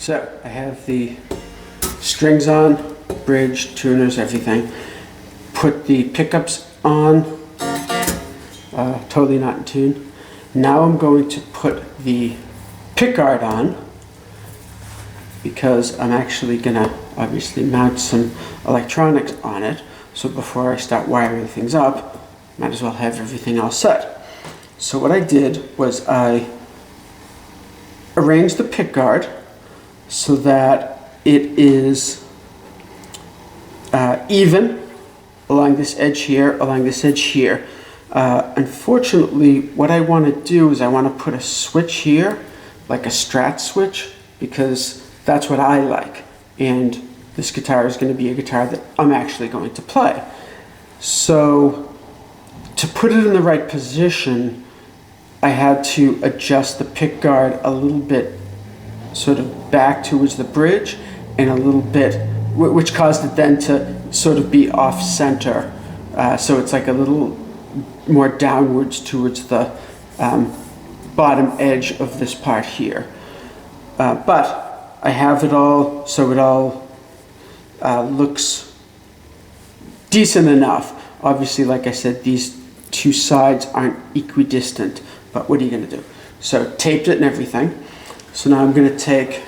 So I have the strings on, bridge, tuners, everything. Put the pickups on, totally not in tune. Now I'm going to put the pickguard on because I'm actually gonna obviously mount some electronics on it. So before I start wiring things up, might as well have everything all set. So what I did was I arranged the pickguard so that it is even along this edge here, along this edge here. Unfortunately, what I want to do is I want to put a switch here, like a strat switch, because that's what I like. And this guitar is going to be a guitar that I'm actually going to play. So to put it in the right position, I had to adjust the pickguard a little bit sort of back towards the bridge and a little bit, which caused it then to sort of be off center. So it's like a little more downwards towards the bottom edge of this part here. But I have it all, so it all looks decent enough. Obviously, like I said, these two sides aren't equidistant, but what are you going to do? So taped it and everything. So now I'm going to take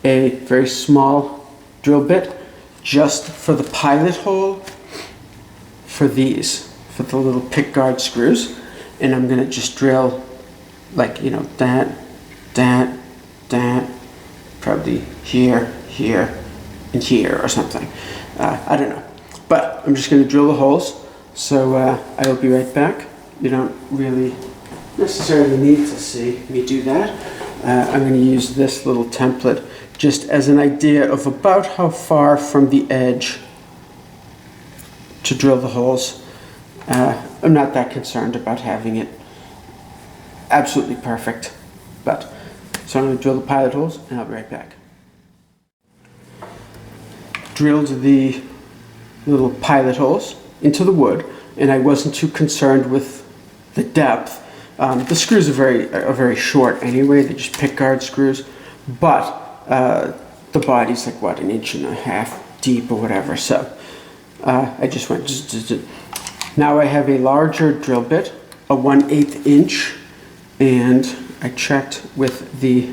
a very small drill bit just for the pilot hole for these, for the little pickguard screws, and I'm going to just drill like, you know, that, probably here, here, and here or something. I don't know. But I'm just going to drill the holes. So I will be right back. You don't really necessarily need to see me do that. I'm going to use this little template just as an idea of about how far from the edge to drill the holes. I'm not that concerned about having it absolutely perfect. But so I'm going to drill the pilot holes and I'll be right back. Drilled the little pilot holes into the wood, and I wasn't too concerned with the depth. The screws are very short anyway. They're just pickguard screws, but the body's like what, 1.5 inches deep or whatever. So I just went. Now I have a larger drill bit, a 1/8 inch, and I checked with the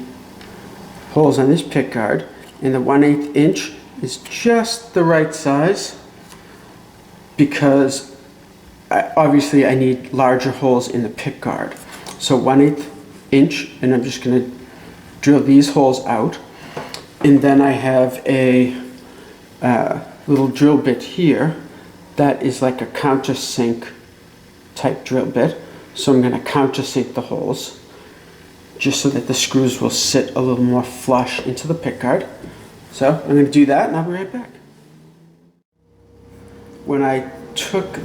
holes on this pickguard, and the 1/8 inch is just the right size because obviously I need larger holes in the pickguard. So 1/8 inch, and I'm just going to drill these holes out. And then I have a little drill bit here that is like a countersink type drill bit. So I'm going to countersink the holes just so that the screws will sit a little more flush into the pickguard. So I'm going to do that and I'll be right back. When I took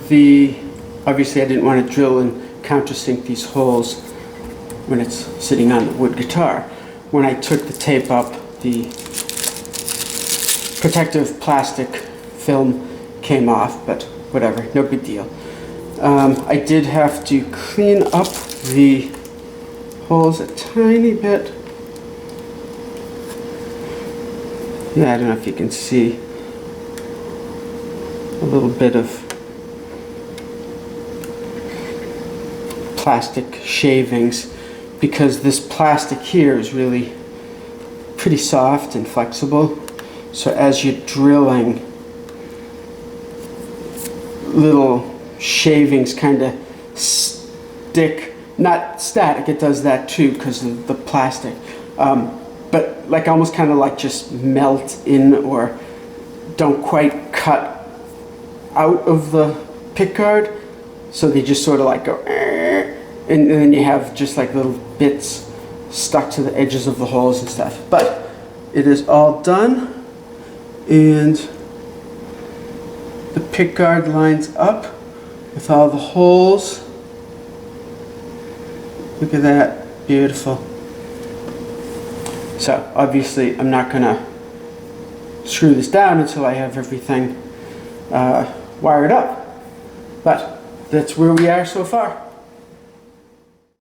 obviously I didn't want to drill and countersink these holes when it's sitting on the wood guitar. When I took the tape up, the protective plastic film came off, but whatever, no big deal. I did have to clean up the holes a tiny bit. Yeah, I don't know if you can see a little bit of plastic shavings because this plastic here is really pretty soft and flexible. So as you're drilling, little shavings kind of stick, not static, it does that too because of the plastic, but like almost kind of like just melt in or don't quite cut out of the pickguard, so they just sort of like go, and then you have just like little bits stuck to the edges of the holes and stuff. But it is all done, and the pickguard lines up with all the holes. Look at that, beautiful. So obviously I'm not gonna screw this down until I have everything wired up, but that's where we are so far.